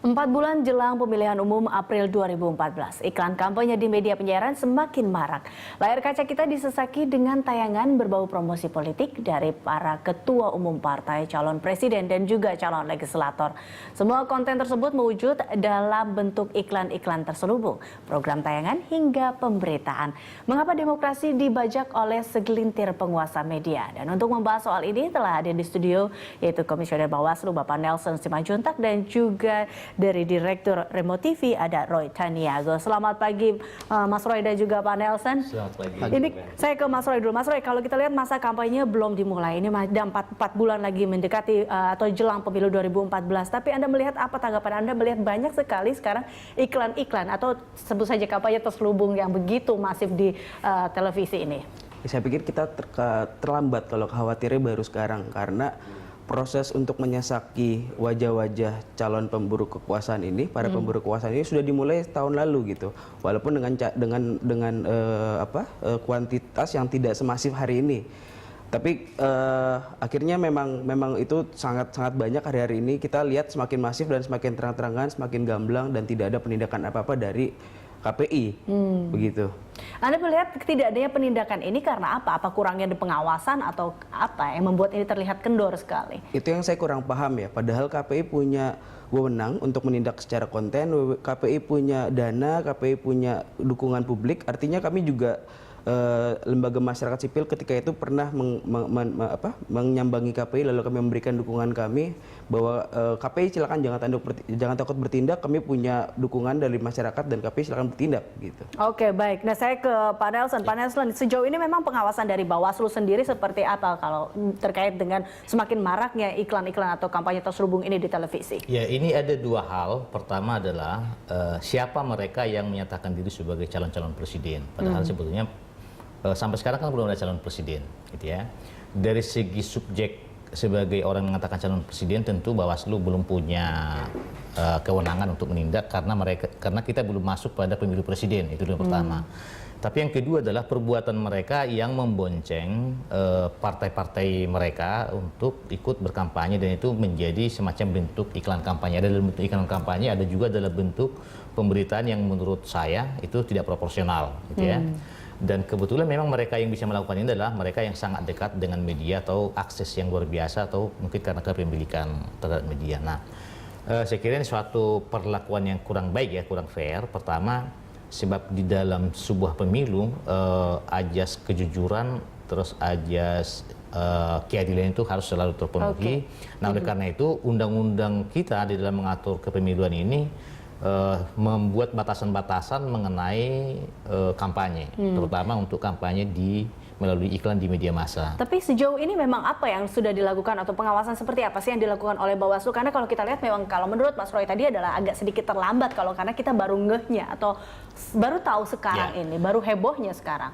4 bulan jelang pemilihan umum April 2014, iklan kampanye di media penyiaran semakin marak. Layar kaca kita disesaki dengan tayangan berbau promosi politik dari para ketua umum partai, calon presiden, dan juga calon legislator. Semua konten tersebut mewujud dalam bentuk iklan-iklan terselubung, program tayangan hingga pemberitaan. Mengapa demokrasi dibajak oleh segelintir penguasa media? Dan untuk membahas soal ini telah hadir di studio yaitu Komisioner Bawaslu Bapak Nelson Simanjuntak dan juga dari Direktur Remo TV ada Roy Taniago. Selamat pagi Mas Roy dan juga Pak Nelson. Selamat pagi. Ini saya ke Mas Roy dulu. Mas Roy, kalau kita lihat masa kampanye belum dimulai. Ini ada 4 bulan lagi mendekati atau jelang pemilu 2014. Tapi Anda melihat apa tanggapan Anda melihat banyak sekali sekarang iklan-iklan atau sebut saja kampanye terselubung yang begitu masif di televisi ini? Saya pikir kita terlambat kalau khawatirnya baru sekarang karena proses untuk menyesaki wajah-wajah calon pemburu kekuasaan ini, para pemburu kekuasaan ini sudah dimulai tahun lalu gitu. Walaupun dengan kuantitas yang tidak semasif hari ini. Tapi akhirnya memang itu sangat banyak hari-hari ini kita lihat semakin masif dan semakin terang-terangan, semakin gamblang dan tidak ada penindakan apa-apa dari KPI, begitu. Anda melihat tidak adanya penindakan ini karena apa? Apa kurangnya di pengawasan atau apa yang membuat ini terlihat kendor sekali? Itu yang saya kurang paham ya. Padahal KPI punya wewenang untuk menindak secara konten, KPI punya dana, KPI punya dukungan publik. Artinya kami juga lembaga masyarakat sipil ketika itu pernah menyambangi KPI lalu kami memberikan dukungan kami bahwa KPI silakan jangan takut bertindak, kami punya dukungan dari masyarakat dan KPI silakan bertindak gitu. Oke, baik. Nah, saya ke Pak Nelson. Pak Nelson, sejauh ini memang pengawasan dari Bawaslu sendiri seperti apa kalau terkait dengan semakin maraknya iklan-iklan atau kampanye terselubung ini di televisi? Ya, ini ada dua hal. Pertama adalah siapa mereka yang menyatakan diri sebagai calon-calon presiden. Padahal sebetulnya sampai sekarang kan belum ada calon presiden, gitu ya. Dari segi subjek sebagai orang mengatakan calon presiden, tentu Bawaslu belum punya kewenangan untuk menindak karena kita belum masuk pada pemilu presiden, itu yang pertama. Tapi yang kedua adalah perbuatan mereka yang membonceng partai-partai mereka untuk ikut berkampanye dan itu menjadi semacam bentuk iklan kampanye. Ada dalam bentuk iklan kampanye, ada juga dalam bentuk pemberitaan yang menurut saya itu tidak proporsional, gitu ya. Dan kebetulan memang mereka yang bisa melakukan ini adalah mereka yang sangat dekat dengan media atau akses yang luar biasa atau mungkin karena kepemilikan terhadap media. Nah, saya kira ini suatu perlakuan yang kurang baik ya, kurang fair. Pertama, sebab di dalam sebuah pemilu ajas kejujuran terus ajas keadilan itu harus selalu terpenuhi. Nah, oleh karena itu undang-undang kita di dalam mengatur kepemiluan ini membuat batasan-batasan mengenai kampanye, terutama untuk kampanye melalui iklan di media massa. Tapi sejauh ini memang apa yang sudah dilakukan atau pengawasan seperti apa sih yang dilakukan oleh Bawaslu? Karena kalau kita lihat memang kalau menurut Mas Roy tadi adalah agak sedikit terlambat karena kita baru ngehnya atau baru tahu sekarang ini, baru hebohnya sekarang.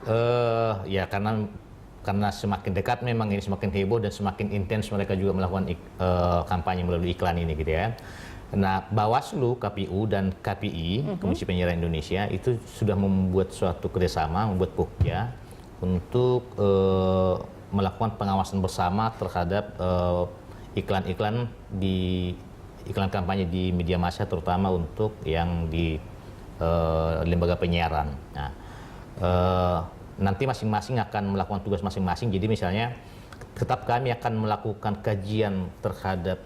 Ya karena semakin dekat memang ini semakin heboh dan semakin intens mereka juga melakukan kampanye melalui iklan ini, gitu ya. Nah, Bawaslu, KPU, dan KPI, Komisi Penyiaran Indonesia, itu sudah membuat suatu kerjasama, membuat pokja untuk melakukan pengawasan bersama terhadap iklan-iklan kampanye di media massa, terutama untuk yang di lembaga penyiaran. Nah, nanti masing-masing akan melakukan tugas masing-masing. Jadi misalnya tetap kami akan melakukan kajian terhadap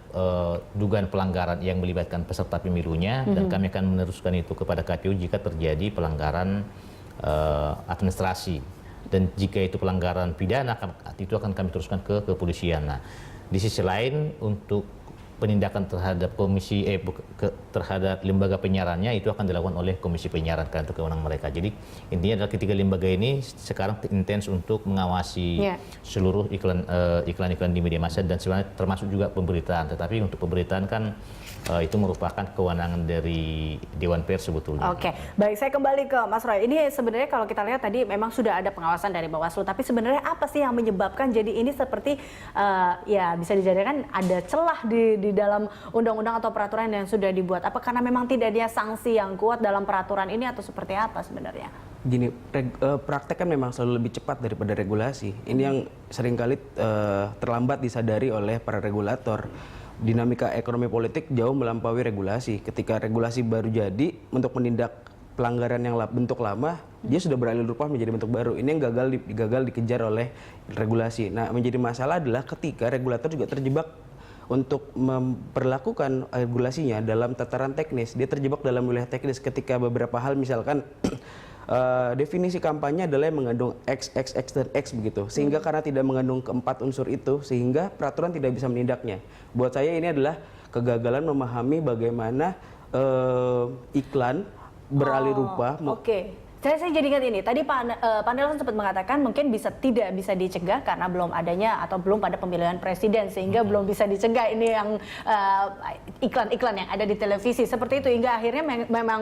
dugaan pelanggaran yang melibatkan peserta pemilunya dan kami akan meneruskan itu kepada KPU jika terjadi pelanggaran administrasi dan jika itu pelanggaran pidana itu akan kami teruskan ke kepolisian. Nah, di sisi lain untuk penindakan terhadap terhadap lembaga penyiarannya itu akan dilakukan oleh Komisi Penyiaran karena itu kewenangan mereka. Jadi intinya adalah ketiga lembaga ini sekarang intens untuk mengawasi seluruh iklan-iklan di media massa dan sebenarnya termasuk juga pemberitaan. Tetapi untuk pemberitaan kan itu merupakan kewenangan dari Dewan Pers sebetulnya. Oke, baik, saya kembali ke Mas Roy. Ini sebenarnya kalau kita lihat tadi memang sudah ada pengawasan dari Bawaslu, tapi sebenarnya apa sih yang menyebabkan jadi ini seperti ya bisa dijadikan ada celah di dalam undang-undang atau peraturan yang sudah dibuat? Apa karena memang tidak ada sanksi yang kuat dalam peraturan ini atau seperti apa sebenarnya? Gini, praktek kan memang selalu lebih cepat daripada regulasi. Ini yang seringkali terlambat disadari oleh para regulator. dinamika ekonomi politik jauh melampaui regulasi. Ketika regulasi baru jadi untuk menindak pelanggaran yang bentuk lama, dia sudah beralih rupa menjadi bentuk baru. Ini yang gagal dikejar oleh regulasi. Nah, menjadi masalah adalah ketika regulator juga terjebak untuk memperlakukan regulasinya dalam tataran teknis. Dia terjebak dalam wilayah teknis ketika beberapa hal misalkan definisi kampanye adalah yang mengandung X, X, X, dan X begitu. Sehingga karena tidak mengandung keempat unsur itu, sehingga peraturan tidak bisa menindaknya. Buat saya ini adalah kegagalan memahami bagaimana iklan beralih rupa. Oke. Saya jadi ingat ini. Tadi Pak Nelson sempat mengatakan mungkin tidak bisa dicegah karena belum adanya atau belum pada pemilihan presiden sehingga belum bisa dicegah ini yang iklan-iklan yang ada di televisi seperti itu hingga akhirnya memang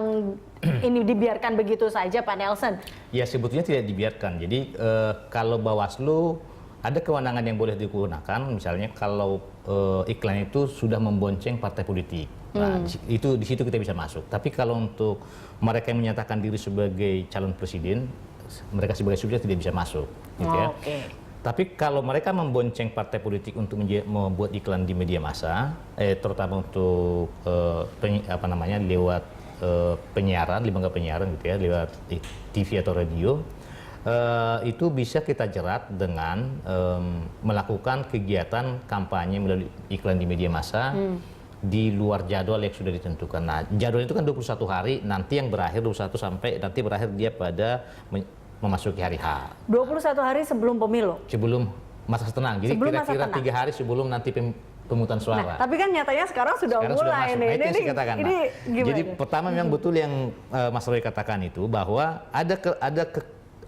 ini dibiarkan begitu saja, Pak Nelson. Ya sebetulnya tidak dibiarkan. Jadi kalau Bawaslu ada kewenangan yang boleh digunakan, misalnya kalau iklan itu sudah membonceng partai politik. Nah, itu di situ kita bisa masuk. Tapi kalau untuk mereka yang menyatakan diri sebagai calon presiden, mereka sebagai subjek tidak bisa masuk, gitu ya. Tapi kalau mereka membonceng partai politik untuk membuat iklan di media massa, terutama untuk lewat penyiaran, lembaga penyiaran gitu ya, lewat TV atau radio, itu bisa kita jerat dengan melakukan kegiatan kampanye melalui iklan di media massa. Di luar jadwal yang sudah ditentukan. Nah, jadwal itu kan 21 hari, nanti yang berakhir 21 sampai nanti berakhir dia pada memasuki hari H. 21 hari sebelum pemilu? Sebelum masa tenang. Jadi kira-kira 3 hari sebelum nanti pemungutan suara. Nah, tapi kan nyatanya sekarang sudah mulai masuk. nih. Nah, itu yang saya katakan. Ini jadi pertama memang betul yang Mas Roy katakan itu bahwa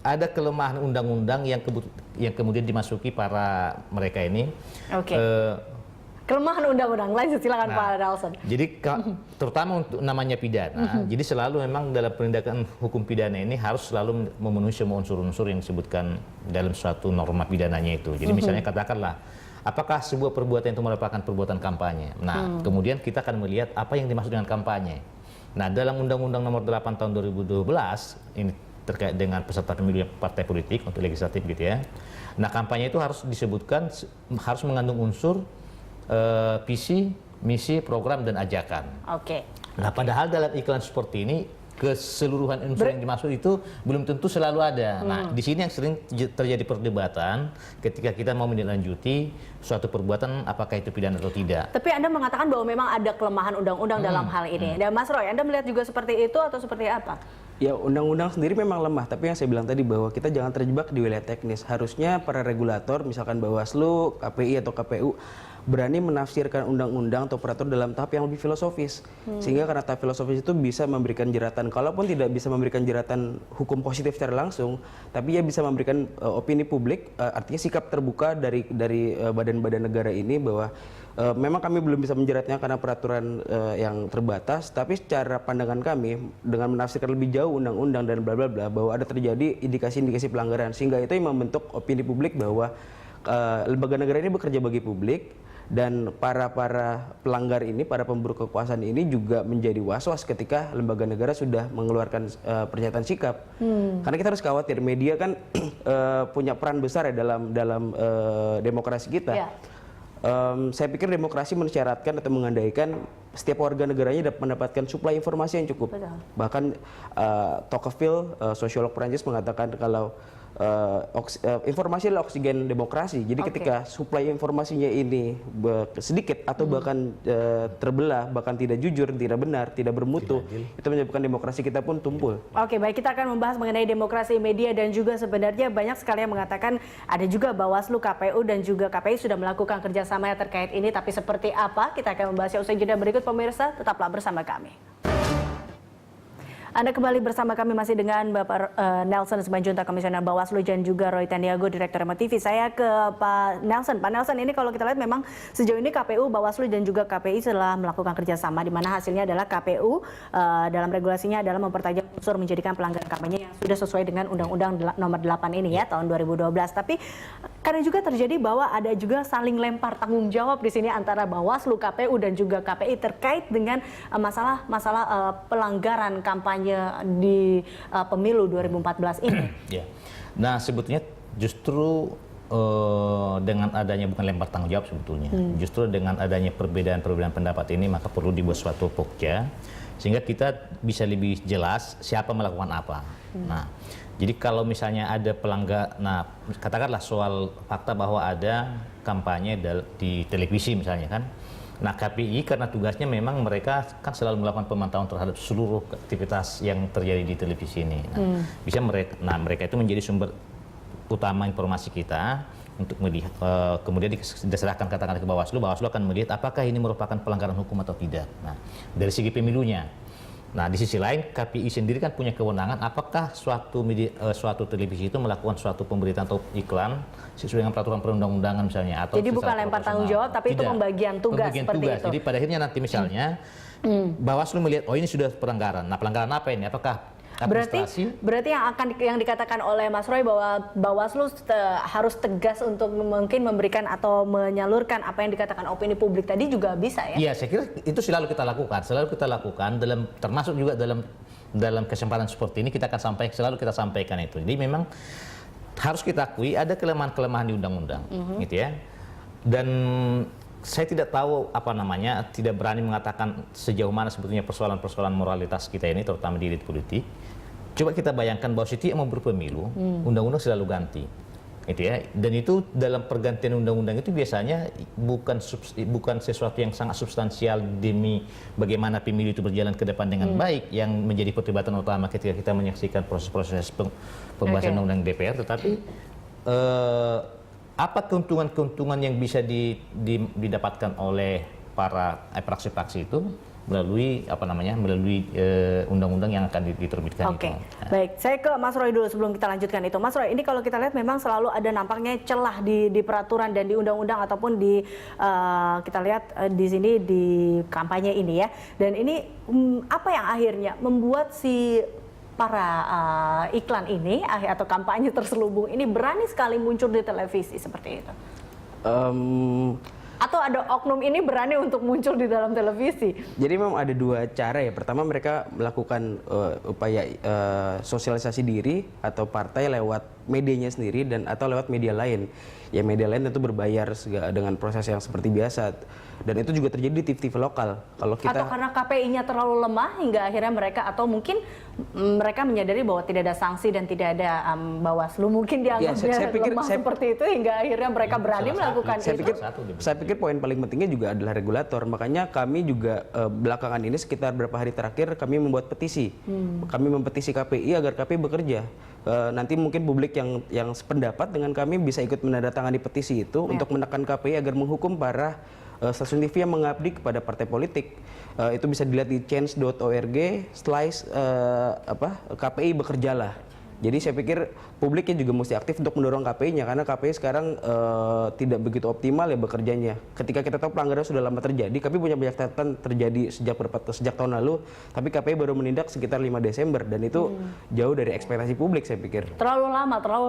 ada kelemahan undang-undang yang kemudian dimasuki para mereka ini. Kelemahan undang-undang, lanjut silakan Pak Nelson. Jadi terutama untuk namanya pidana, jadi selalu memang dalam penindakan hukum pidana ini harus selalu memenuhi semua unsur-unsur yang disebutkan dalam suatu norma pidananya itu. Jadi misalnya katakanlah, apakah sebuah perbuatan itu merupakan perbuatan kampanye? Nah, kemudian kita akan melihat apa yang dimaksud dengan kampanye. Nah, dalam Undang-Undang Nomor 8 Tahun 2012 ini terkait dengan peserta pemilu partai politik untuk legislatif gitu ya. Nah, kampanye itu harus disebutkan harus mengandung unsur visi, misi, program, dan ajakan. Nah, padahal dalam iklan seperti ini keseluruhan unsur yang dimaksud itu belum tentu selalu ada. Nah, di sini yang sering terjadi perdebatan ketika kita mau menindaklanjuti suatu perbuatan apakah itu pidana atau tidak. Tapi Anda mengatakan bahwa memang ada kelemahan undang-undang dalam hal ini. Dan Mas Roy, Anda melihat juga seperti itu atau seperti apa? Ya, undang-undang sendiri memang lemah, tapi yang saya bilang tadi bahwa kita jangan terjebak di wilayah teknis. Harusnya para regulator, misalkan Bawaslu, KPI atau KPU, berani menafsirkan undang-undang atau peraturan dalam tahap yang lebih filosofis. Sehingga karena tahap filosofis itu bisa memberikan jeratan, kalaupun tidak bisa memberikan jeratan hukum positif secara langsung, tapi ia bisa memberikan opini publik, artinya sikap terbuka dari badan-badan negara ini bahwa memang kami belum bisa menjeratnya karena peraturan yang terbatas, tapi secara pandangan kami dengan menafsirkan lebih jauh undang-undang dan bla bla bla bahwa ada terjadi indikasi-indikasi pelanggaran, sehingga itu yang membentuk opini publik bahwa lembaga negara ini bekerja bagi publik. Dan para pelanggar ini, para pemburu kekuasaan ini juga menjadi was-was ketika lembaga negara sudah mengeluarkan pernyataan sikap. Karena kita harus khawatir, media kan punya peran besar ya dalam demokrasi kita. Saya pikir demokrasi mensyaratkan atau mengandaikan setiap warga negaranya dapat mendapatkan suplai informasi yang cukup. Bahkan Tocqueville, sosiolog Prancis, mengatakan kalau informasi adalah oksigen demokrasi. Jadi ketika suplai informasinya ini sedikit atau bahkan terbelah, bahkan tidak jujur, tidak benar, tidak bermutu, itu menyebabkan demokrasi kita pun tumpul. Oke, baik, kita akan membahas mengenai demokrasi media dan juga sebenarnya banyak sekali yang mengatakan ada juga Bawaslu, KPU dan juga KPI sudah melakukan kerjasama yang terkait ini, tapi seperti apa? Kita akan membahasnya usai jeda berikut, pemirsa. Tetaplah bersama kami. Anda kembali bersama kami masih dengan Bapak Nelson Simanjuntak, Komisioner Bawaslu, dan juga Roy Tandiago, Direktur MTV. Saya ke Pak Nelson. Pak Nelson, ini kalau kita lihat memang sejauh ini KPU, Bawaslu, dan juga KPI telah melakukan kerjasama, di mana hasilnya adalah KPU dalam regulasinya adalah mempertajam unsur menjadikan pelanggaran kampanye yang sudah sesuai dengan Undang-Undang Nomor 8 ini ya, tahun 2012. Tapi kadang juga terjadi bahwa ada juga saling lempar tanggung jawab di sini antara Bawaslu, KPU, dan juga KPI terkait dengan masalah pelanggaran kampanye di pemilu 2014 ini. Ya. Nah, sebetulnya justru dengan adanya bukan lempar tanggung jawab sebetulnya, justru dengan adanya perbedaan-perbedaan pendapat ini maka perlu dibuat suatu pokja sehingga kita bisa lebih jelas siapa melakukan apa. Nah, jadi kalau misalnya ada pelanggar, nah katakanlah soal fakta bahwa ada kampanye di televisi misalnya kan. Nah, KPI karena tugasnya memang mereka kan selalu melakukan pemantauan terhadap seluruh aktivitas yang terjadi di televisi ini. Nah, mereka itu menjadi sumber utama informasi kita untuk melihat, kemudian diserahkan katakanlah ke Bawaslu akan melihat apakah ini merupakan pelanggaran hukum atau tidak. Nah, dari segi pemilunya. Nah, di sisi lain KPI sendiri kan punya kewenangan apakah suatu televisi itu melakukan suatu pemberitaan atau iklan sesuai dengan peraturan perundang-undangan misalnya atau jadi bukan lempar tanggung jawab tapi itu pembagian tugas seperti itu. Jadi pada akhirnya nanti misalnya Bawaslu melihat oh ini sudah pelanggaran. Nah, pelanggaran apa ini? Apakah Berarti yang dikatakan oleh Mas Roy bahwa Bawaslu harus tegas untuk mungkin memberikan atau menyalurkan apa yang dikatakan opini publik tadi juga bisa ya? Iya, saya kira itu selalu kita lakukan termasuk juga dalam kesempatan seperti ini selalu kita sampaikan itu. Jadi memang harus kita akui ada kelemahan-kelemahan di undang-undang, gitu ya. Dan saya tidak tahu tidak berani mengatakan sejauh mana sebetulnya persoalan-persoalan moralitas kita ini, terutama di elit politik. Coba kita bayangkan bahwa setiap mau berpemilu, undang-undang selalu ganti, gitu ya. Dan itu dalam pergantian undang-undang itu biasanya bukan sesuatu yang sangat substansial demi bagaimana pemilu itu berjalan ke depan dengan baik, yang menjadi perdebatan utama ketika kita menyaksikan proses-proses pembahasan undang-undang DPR, tetapi apa keuntungan-keuntungan yang bisa didapatkan oleh para fraksi-fraksi itu melalui undang-undang yang akan diterbitkan. Oke, baik. Saya ke Mas Roy dulu sebelum kita lanjutkan itu. Mas Roy, ini kalau kita lihat memang selalu ada nampaknya celah di peraturan dan di undang-undang ataupun kita lihat di sini di kampanye ini ya. Dan ini apa yang akhirnya membuat para iklan ini atau kampanye terselubung ini berani sekali muncul di televisi seperti itu? Atau ada oknum ini berani untuk muncul di dalam televisi? Jadi memang ada dua cara ya. Pertama mereka melakukan upaya sosialisasi diri atau partai lewat medianya sendiri atau lewat media lain. Ya media lain tentu berbayar dengan proses yang seperti biasa. Dan itu juga terjadi di TV-TV lokal. Atau karena KPI-nya terlalu lemah hingga akhirnya mereka, atau mungkin mereka menyadari bahwa tidak ada sanksi dan tidak ada Bawaslu mungkin dianggapnya lemah seperti itu hingga akhirnya mereka berani melakukan itu. Saya pikir poin paling pentingnya juga adalah regulator. Makanya kami juga belakangan ini sekitar beberapa hari terakhir kami membuat petisi. Kami mempetisi KPI agar KPI bekerja. Nanti mungkin publik yang sependapat dengan kami bisa ikut menandatangani petisi itu untuk menekan KPI agar menghukum para stasiun TV yang mengabdi kepada partai politik. Itu bisa dilihat di change.org/KPI bekerjalah. Jadi saya pikir publiknya juga mesti aktif untuk mendorong KPI-nya karena KPI sekarang tidak begitu optimal ya bekerjanya. Ketika kita tahu pelanggaran sudah lama terjadi, kami punya banyak catatan terjadi sejak tahun lalu, tapi KPI baru menindak sekitar 5 Desember dan itu jauh dari ekspektasi publik saya pikir. Terlalu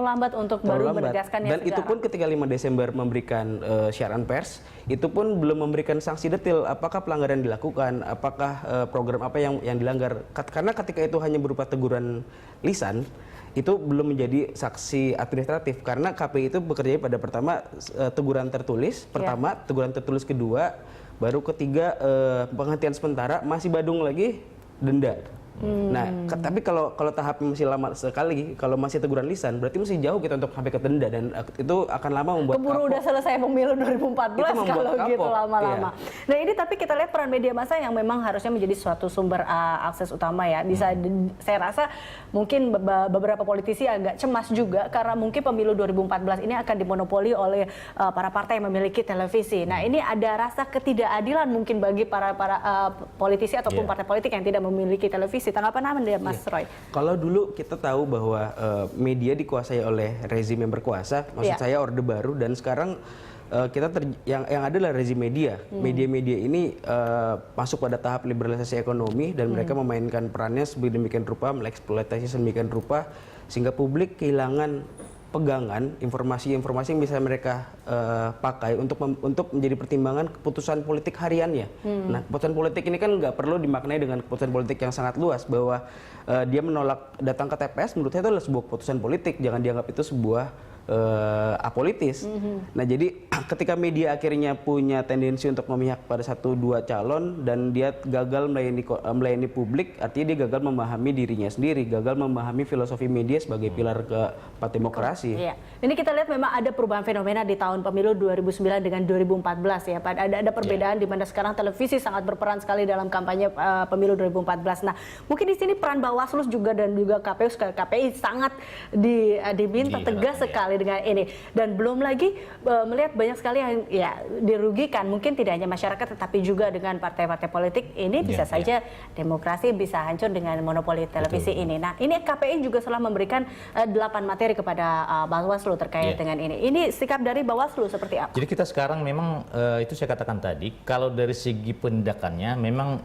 lambat untuk baru menegaskannya. Dan itu pun ketika 5 Desember memberikan siaran pers, itu pun belum memberikan sanksi detail apakah pelanggaran dilakukan, apakah program apa yang dilanggar. Karena ketika itu hanya berupa teguran lisan, itu belum menjadi saksi administratif karena KPI itu bekerja pada pertama teguran tertulis, teguran tertulis kedua, baru ketiga penghentian sementara, masih badung lagi denda. Nah, tapi kalau tahapnya masih lama sekali, kalau masih teguran lisan, berarti masih jauh kita untuk sampai ke denda dan itu akan lama membuat keburu udah selesai pemilu 2014 kalau gitu lama-lama. Iya. Nah ini tapi kita lihat peran media massa yang memang harusnya menjadi suatu sumber akses utama ya. Saya rasa mungkin beberapa politisi agak cemas juga karena mungkin pemilu 2014 ini akan dimonopoli oleh para partai yang memiliki televisi. Nah ini ada rasa ketidakadilan mungkin bagi para politisi ataupun partai politik yang tidak memiliki televisi. Tanggapan Anda Mas Roy? Kalau dulu kita tahu bahwa media dikuasai oleh rezim yang berkuasa, maksud saya Orde Baru, dan sekarang yang ada adalah rezim media. Media-media ini masuk pada tahap liberalisasi ekonomi dan mereka memainkan perannya sedemikian rupa, mengeksploitasi sedemikian rupa sehingga publik kehilangan pegangan informasi-informasi yang bisa mereka pakai untuk menjadi pertimbangan keputusan politik hariannya. Nah, keputusan politik ini kan nggak perlu dimaknai dengan keputusan politik yang sangat luas bahwa dia menolak datang ke TPS, menurut saya itu adalah sebuah keputusan politik, jangan dianggap itu sebuah apolitis. Nah, jadi ketika media akhirnya punya tendensi untuk memihak pada 1-2 calon dan dia gagal melayani publik, artinya dia gagal memahami dirinya sendiri, gagal memahami filosofi media sebagai pilar keempat demokrasi. Iya. Ini kita lihat memang ada perubahan fenomena di tahun pemilu 2009 dengan 2014 ya, Pak. Ada perbedaan di mana sekarang televisi sangat berperan sekali dalam kampanye pemilu 2014. Nah, mungkin di sini peran Bawaslu juga dan juga KPI sangat diminta tegas sekali dengan ini, dan belum lagi melihat banyak sekali yang ya dirugikan, mungkin tidak hanya masyarakat tetapi juga dengan partai-partai politik ini bisa saja demokrasi bisa hancur dengan monopoli televisi ini. Nah, ini KPI juga telah memberikan 8 materi kepada Bawaslu terkait dengan ini. Ini sikap dari Bawaslu seperti apa? Jadi kita sekarang memang itu saya katakan tadi, kalau dari segi penindakannya memang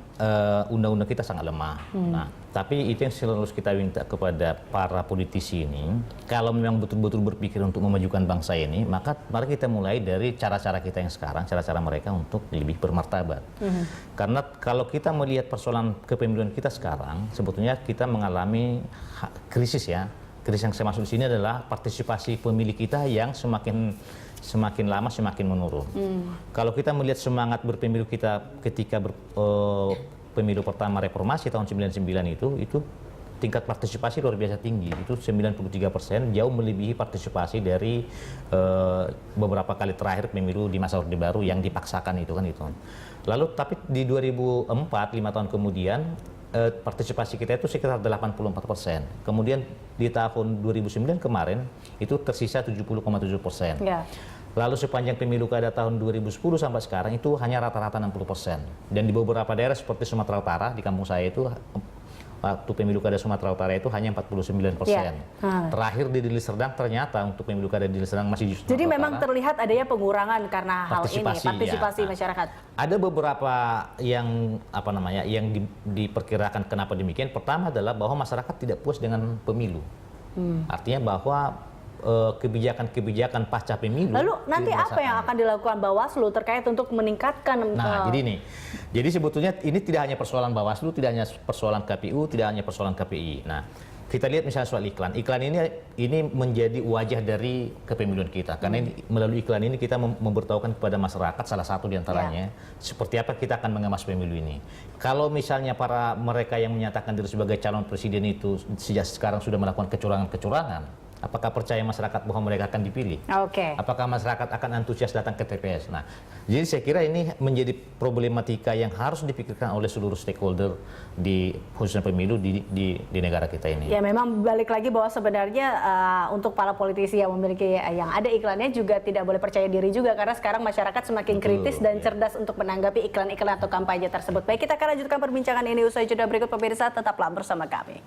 undang-undang kita sangat lemah. Nah, tapi itu yang selalu kita minta kepada para politisi ini, kalau memang betul-betul berpikir untuk memajukan bangsa ini, maka mari kita mulai dari cara-cara kita yang sekarang, cara-cara mereka untuk lebih bermartabat. Karena kalau kita melihat persoalan kepemiluan kita sekarang, sebetulnya kita mengalami krisis ya. Krisis yang saya maksud di sini adalah partisipasi pemilih kita yang semakin lama semakin menurun. Kalau kita melihat semangat berpemilu kita ketika pemilu pertama reformasi tahun 99 itu tingkat partisipasi luar biasa tinggi, itu 93%, jauh melebihi partisipasi dari beberapa kali terakhir pemilu di masa Orde Baru yang dipaksakan itu kan itu. Lalu tapi di 2004, 5 tahun kemudian partisipasi kita itu sekitar 84%. Kemudian di tahun 2009 kemarin itu tersisa 70,7%. Ya. Lalu sepanjang pemilu kada tahun 2010 sampai sekarang itu hanya rata-rata 60%. Dan di beberapa daerah seperti Sumatera Utara, di kampung saya itu waktu pemilu kada Sumatera Utara itu hanya 49%. Ya. Terakhir di Deli Serdang ternyata untuk pemilu kada di Deli Serdang masih justru. Jadi memang terlihat adanya pengurangan karena hal ini, partisipasi masyarakat. Ada beberapa yang yang diperkirakan kenapa demikian. Pertama adalah bahwa masyarakat tidak puas dengan pemilu. Artinya bahwa kebijakan pasca pemilu. Lalu nanti apa yang akan dilakukan Bawaslu terkait untuk meningkatkan? Jadi sebetulnya ini tidak hanya persoalan Bawaslu, tidak hanya persoalan KPU, tidak hanya persoalan KPI. Nah, kita lihat misalnya soal iklan. Iklan ini menjadi wajah dari kepemiluan kita. Karena melalui iklan ini kita memberitahukan kepada masyarakat, salah satu diantaranya, seperti apa kita akan mengemas pemilu ini. Kalau misalnya mereka yang menyatakan diri sebagai calon presiden itu sejak sekarang sudah melakukan kecurangan-kecurangan, apakah percaya masyarakat bahwa mereka akan dipilih? Apakah masyarakat akan antusias datang ke TPS? Nah, jadi saya kira ini menjadi problematika yang harus dipikirkan oleh seluruh stakeholder di khususnya pemilu di negara kita ini. Ya, memang balik lagi bahwa sebenarnya untuk para politisi yang memiliki yang ada iklannya juga tidak boleh percaya diri juga, karena sekarang masyarakat semakin kritis dan cerdas untuk menanggapi iklan-iklan atau kampanye tersebut. Baik, kita akan lanjutkan perbincangan ini usai jeda berikut, pemirsa, tetaplah bersama kami.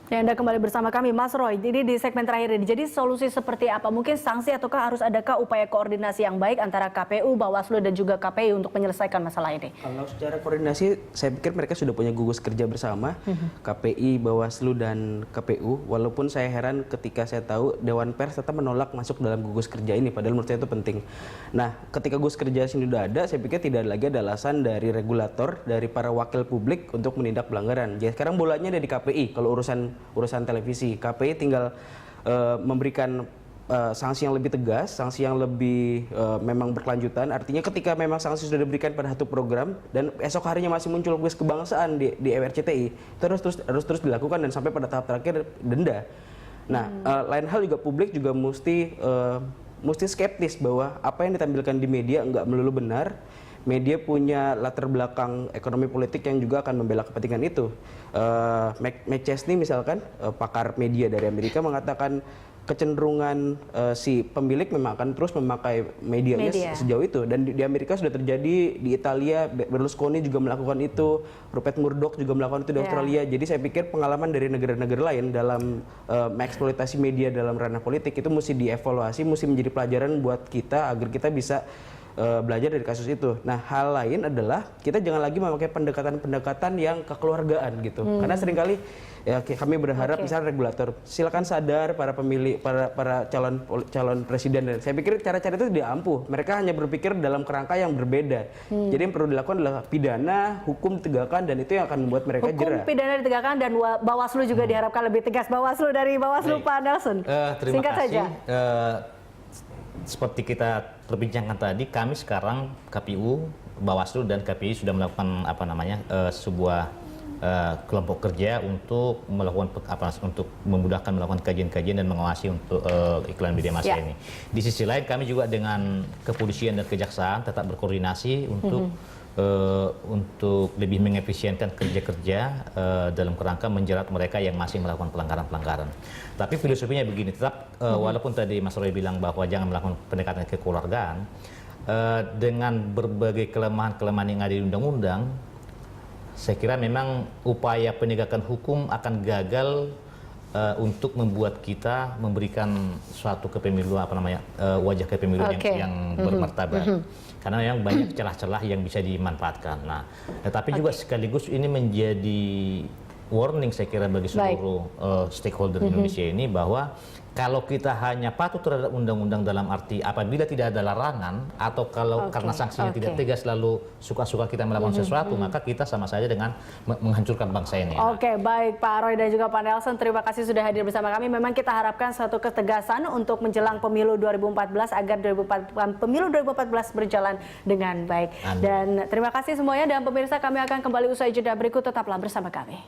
Ya, Anda kembali bersama kami, Mas Roy. Jadi di segmen terakhir ini, jadi solusi seperti apa? Mungkin sanksi ataukah harus adakah upaya koordinasi yang baik antara KPU, Bawaslu dan juga KPI untuk menyelesaikan masalah ini? Kalau secara koordinasi, saya pikir mereka sudah punya gugus kerja bersama, KPI, Bawaslu dan KPU. Walaupun saya heran ketika saya tahu Dewan Pers tetap menolak masuk dalam gugus kerja ini, padahal menurut saya itu penting. Nah, ketika gugus kerja ini sudah ada, saya pikir tidak lagi ada alasan dari regulator, dari para wakil publik untuk menindak pelanggaran. Jadi sekarang bolanya ada di KPI kalau urusan televisi. KPI tinggal memberikan sanksi yang lebih tegas, sanksi yang lebih memang berkelanjutan. Artinya ketika memang sanksi sudah diberikan pada satu program dan esok harinya masih muncul kuis kebangsaan di RCTI, itu harus terus dilakukan dan sampai pada tahap terakhir denda. Nah, lain hal juga publik juga mesti skeptis bahwa apa yang ditampilkan di media enggak melulu benar. Media punya latar belakang ekonomi politik yang juga akan membela kepentingan itu. McChesney misalkan, pakar media dari Amerika mengatakan kecenderungan si pemilik memang akan terus memakai medianya sejauh itu. Dan di Amerika sudah terjadi, di Italia Berlusconi juga melakukan itu, Rupert Murdoch juga melakukan itu di Australia. Jadi saya pikir pengalaman dari negara-negara lain dalam mengeksploitasi media dalam ranah politik itu mesti dievaluasi, mesti menjadi pelajaran buat kita agar kita bisa belajar dari kasus itu. Nah, hal lain adalah kita jangan lagi memakai pendekatan-pendekatan yang kekeluargaan gitu. Karena seringkali ya kami berharap misalnya regulator silakan sadar para pemilih, para calon presiden. Dan saya pikir cara-cara itu tidak ampuh. Mereka hanya berpikir dalam kerangka yang berbeda. Jadi yang perlu dilakukan adalah pidana, hukum tegakkan, dan itu yang akan membuat mereka jerah. Hukum pidana ditegakkan dan Bawaslu juga diharapkan lebih tegas. Bawaslu dari Bawaslu, Pak Nelson. Terima Singkat kasih. saja. Seperti kita perbincangkan tadi, kami sekarang KPU, Bawaslu dan KPI sudah melakukan sebuah kelompok kerja untuk melakukan untuk memudahkan melakukan kajian-kajian dan mengawasi untuk iklan media massa ini. Di sisi lain kami juga dengan kepolisian dan kejaksaan tetap berkoordinasi untuk lebih mengefisienkan kerja-kerja dalam kerangka menjerat mereka yang masih melakukan pelanggaran-pelanggaran. Tapi filosofinya begini, tetap walaupun tadi Mas Roy bilang bahwa jangan melakukan pendekatan kekeluargaan, dengan berbagai kelemahan-kelemahan yang ada di undang-undang, saya kira memang upaya penegakan hukum akan gagal untuk membuat kita memberikan suatu kepemiluan wajah kepemiluan yang bermartabat. Karena memang banyak celah-celah yang bisa dimanfaatkan. Nah, tetapi juga sekaligus ini menjadi warning saya kira bagi seluruh stakeholder Indonesia ini bahwa kalau kita hanya patuh terhadap undang-undang dalam arti apabila tidak ada larangan atau kalau karena sanksinya tidak tegas lalu suka-suka kita melakukan sesuatu, maka kita sama saja dengan menghancurkan bangsa ini. Oke, baik Pak Roy dan juga Pak Nelson, terima kasih sudah hadir bersama kami. Memang kita harapkan suatu ketegasan untuk menjelang pemilu 2014 agar pemilu 2014 berjalan dengan baik. Dan terima kasih semuanya, dan pemirsa kami akan kembali usai jeda berikut, tetaplah bersama kami.